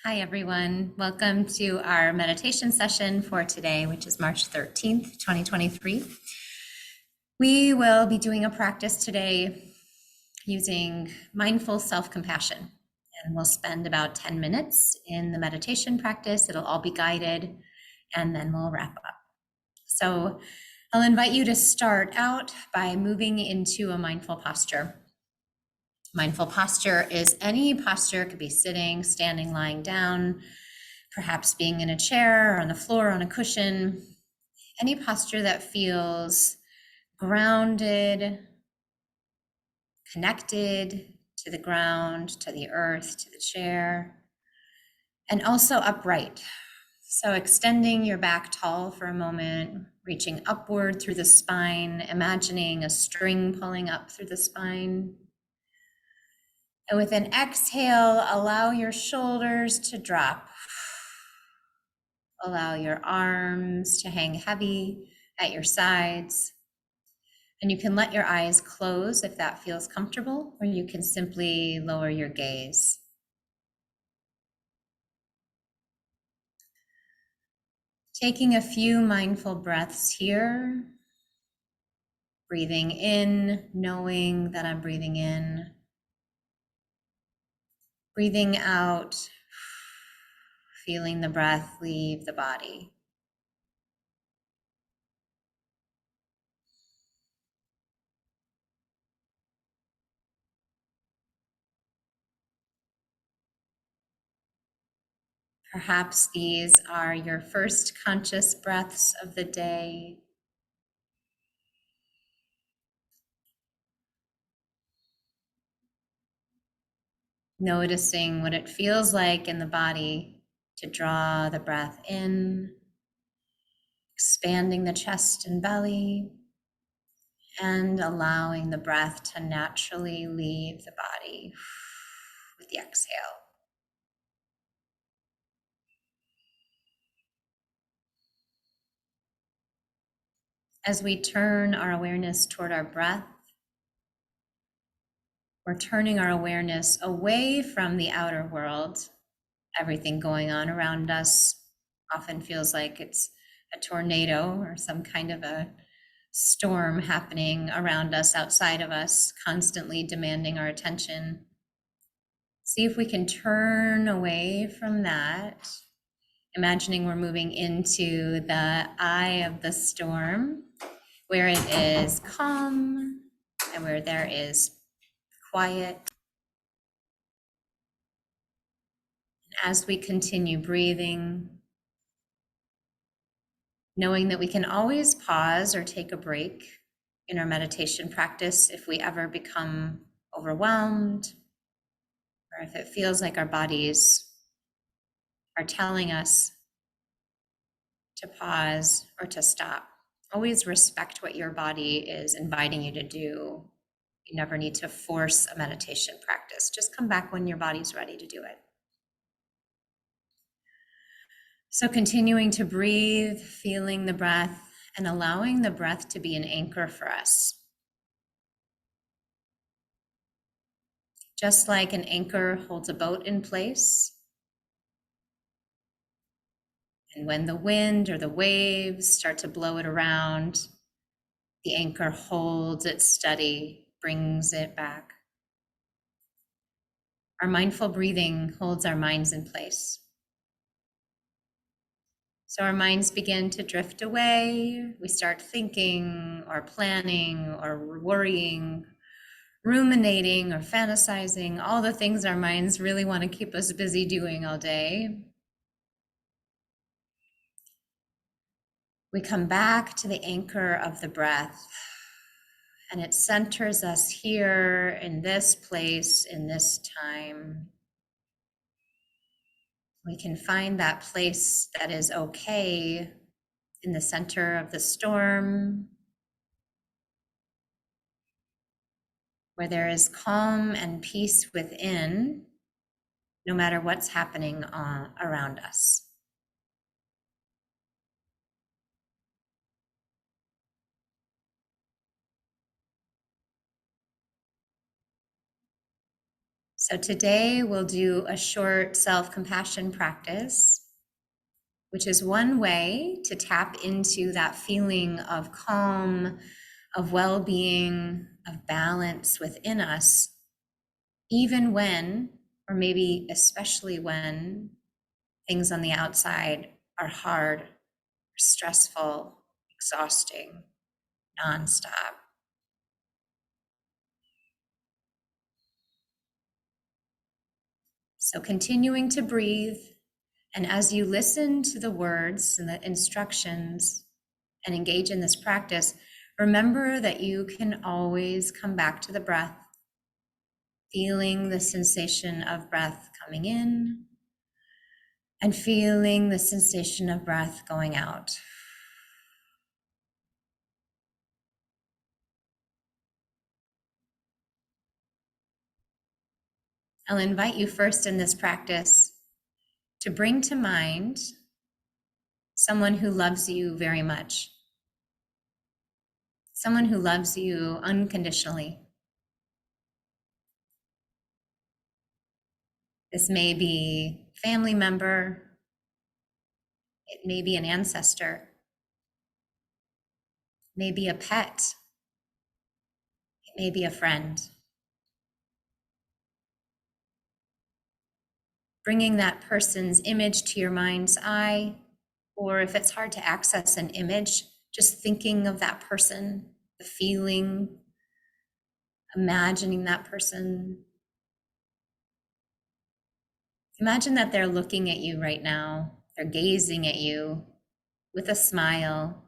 Hi, everyone. Welcome to our meditation session for today, which is March 13th, 2023. We will be doing a practice today using mindful self-compassion, and we'll spend about 10 minutes in the meditation practice. It'll all be guided, and then we'll wrap up. So I'll invite you to start out by moving into a mindful posture. Mindful posture is any posture. It could be sitting, standing, lying down, perhaps being in a chair or on the floor on a cushion. Any posture that feels grounded, connected to the ground, to the earth, to the chair, and also upright. So extending your back tall for a moment, reaching upward through the spine, imagining a string pulling up through the spine. And with an exhale, allow your shoulders to drop. Allow your arms to hang heavy at your sides. And you can let your eyes close if that feels comfortable, or you can simply lower your gaze. Taking a few mindful breaths here. Breathing in, knowing that I'm breathing in. Breathing out, feeling the breath leave the body. Perhaps these are your first conscious breaths of the day. Noticing what it feels like in the body to draw the breath in, expanding the chest and belly, and allowing the breath to naturally leave the body with the exhale. As we turn our awareness toward our breath, we're turning our awareness away from the outer world. Everything going on around us often feels like it's a tornado or some kind of a storm happening around us, outside of us, constantly demanding our attention. See if we can turn away from that, imagining we're moving into the eye of the storm, where it is calm and where there is quiet. As we continue breathing, knowing that we can always pause or take a break in our meditation practice if we ever become overwhelmed, or if it feels like our bodies are telling us to pause or to stop. Always respect what your body is inviting you to do. You never need to force a meditation practice. Just come back when your body's ready to do it. So continuing to breathe, feeling the breath, and allowing the breath to be an anchor for us. Just like an anchor holds a boat in place, and when the wind or the waves start to blow it around, the anchor holds it steady, brings it back. Our mindful breathing holds our minds in place. So our minds begin to drift away. We start thinking or planning or worrying, ruminating or fantasizing, all the things our minds really want to keep us busy doing all day. We come back to the anchor of the breath, and it centers us here in this place, in this time. We can find that place that is okay in the center of the storm, where there is calm and peace within, no matter what's happening around us. So today we'll do a short self-compassion practice, which is one way to tap into that feeling of calm, of well-being, of balance within us, even when, or maybe especially when, things on the outside are hard, stressful, exhausting, nonstop. So continuing to breathe, and as you listen to the words and the instructions and engage in this practice, remember that you can always come back to the breath, feeling the sensation of breath coming in and feeling the sensation of breath going out. I'll invite you first in this practice to bring to mind someone who loves you very much, someone who loves you unconditionally. This may be a family member, it may be an ancestor, it may be a pet, it may be a friend. Bringing that person's image to your mind's eye, or if it's hard to access an image, just thinking of that person, the feeling, imagining that person. Imagine that they're looking at you right now. They're gazing at you with a smile,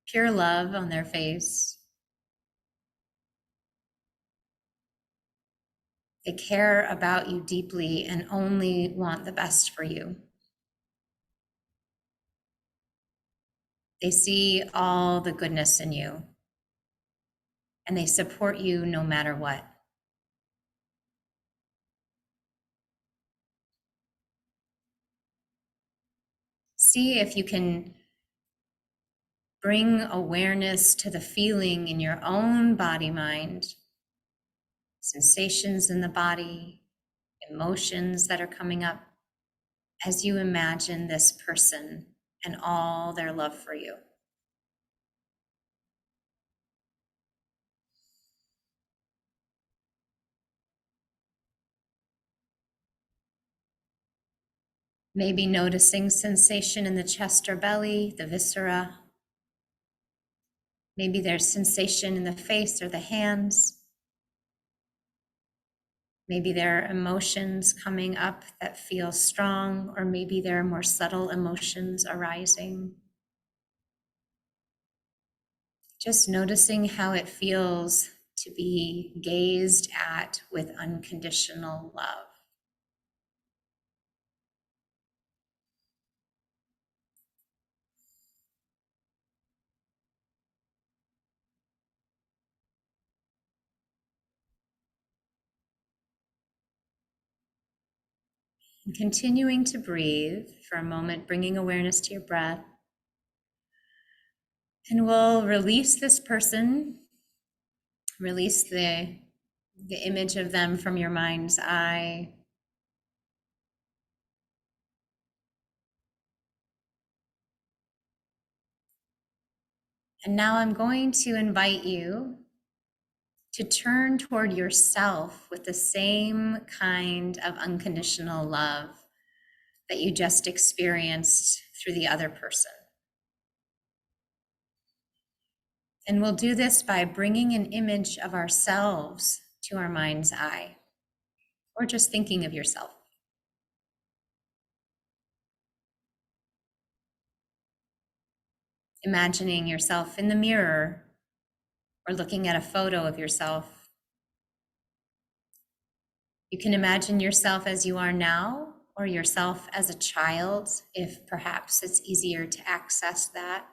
pure love on their face. They care about you deeply and only want the best for you. They see all the goodness in you, and they support you no matter what. See if you can bring awareness to the feeling in your own body-mind, sensations in the body, emotions that are coming up as you imagine this person and all their love for you. Maybe noticing sensation in the chest or belly, the viscera. Maybe there's sensation in the face or the hands. Maybe there are emotions coming up that feel strong, or maybe there are more subtle emotions arising. Just noticing how it feels to be gazed at with unconditional love. And continuing to breathe for a moment, bringing awareness to your breath. And we'll release this person, release the image of them from your mind's eye. And now I'm going to invite you to turn toward yourself with the same kind of unconditional love that you just experienced through the other person. And we'll do this by bringing an image of ourselves to our mind's eye, or just thinking of yourself. Imagining yourself in the mirror, or looking at a photo of yourself. You can imagine yourself as you are now, or yourself as a child, if perhaps it's easier to access that.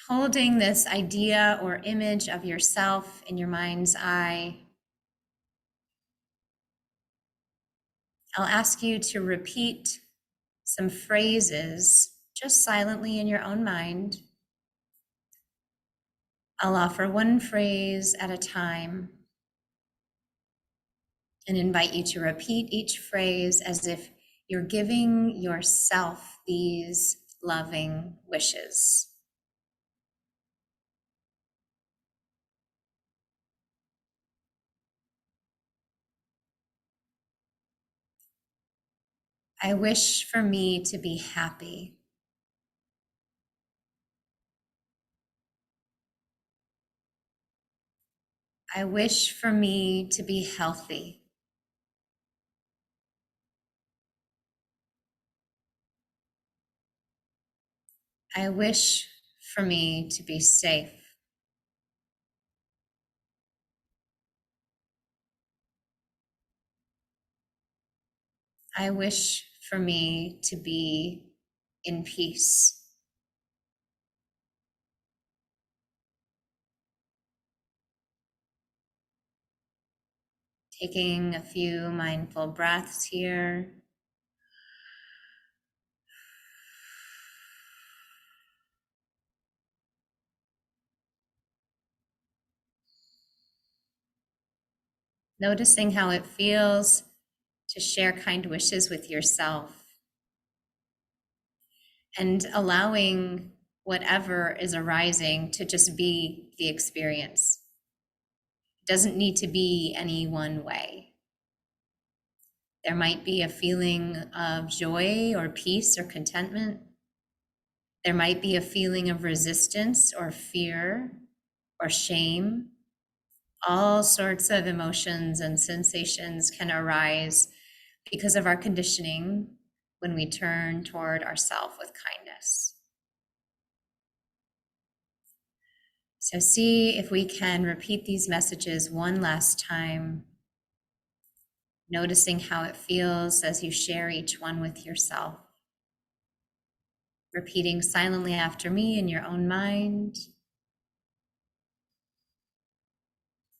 Holding this idea or image of yourself in your mind's eye, I'll ask you to repeat some phrases just silently in your own mind I'll offer one phrase at a time and invite you to repeat each phrase as if you're giving yourself these loving wishes. I wish for me to be happy. I wish for me to be healthy. I wish for me to be safe. I wish for me to be in peace. Taking a few mindful breaths here. Noticing how it feels to share kind wishes with yourself and allowing whatever is arising to just be the experience. It doesn't need to be any one way. There might be a feeling of joy or peace or contentment. There might be a feeling of resistance or fear or shame. All sorts of emotions and sensations can arise because of our conditioning when we turn toward ourselves with kindness. So see if we can repeat these messages one last time, noticing how it feels as you share each one with yourself. Repeating silently after me in your own mind.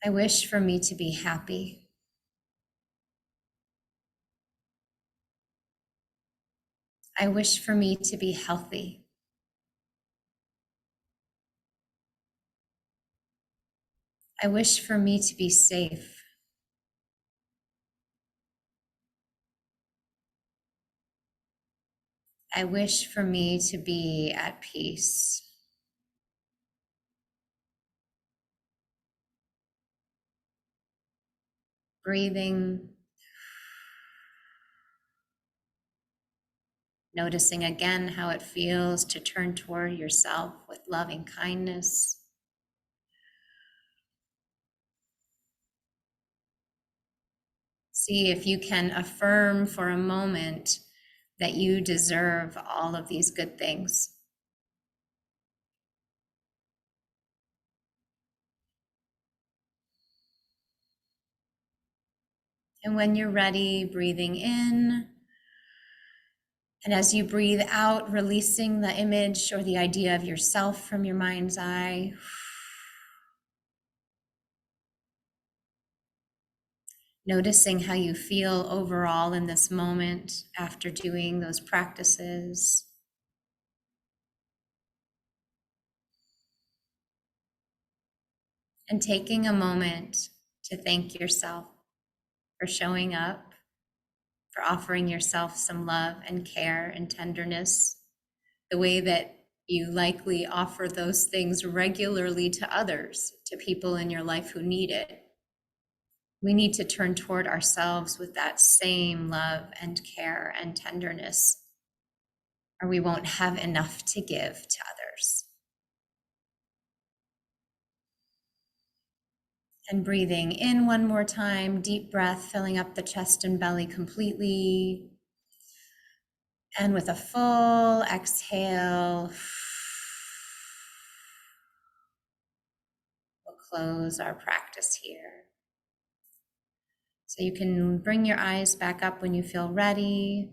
I wish for me to be happy. I wish for me to be healthy. I wish for me to be safe. I wish for me to be at peace. Breathing, noticing again how it feels to turn toward yourself with loving kindness. See if you can affirm for a moment that you deserve all of these good things. And when you're ready, breathing in. And as you breathe out, releasing the image or the idea of yourself from your mind's eye. Noticing how you feel overall in this moment after doing those practices. And taking a moment to thank yourself for showing up, for offering yourself some love and care and tenderness, the way that you likely offer those things regularly to others, to people in your life who need it. We need to turn toward ourselves with that same love and care and tenderness, or we won't have enough to give to others. And breathing in one more time, deep breath, filling up the chest and belly completely. And with a full exhale, we'll close our practice here. So you can bring your eyes back up when you feel ready.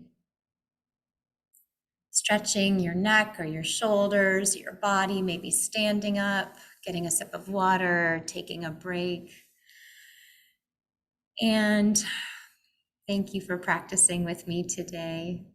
Stretching your neck or your shoulders, your body, maybe standing up, getting a sip of water, taking a break. And thank you for practicing with me today.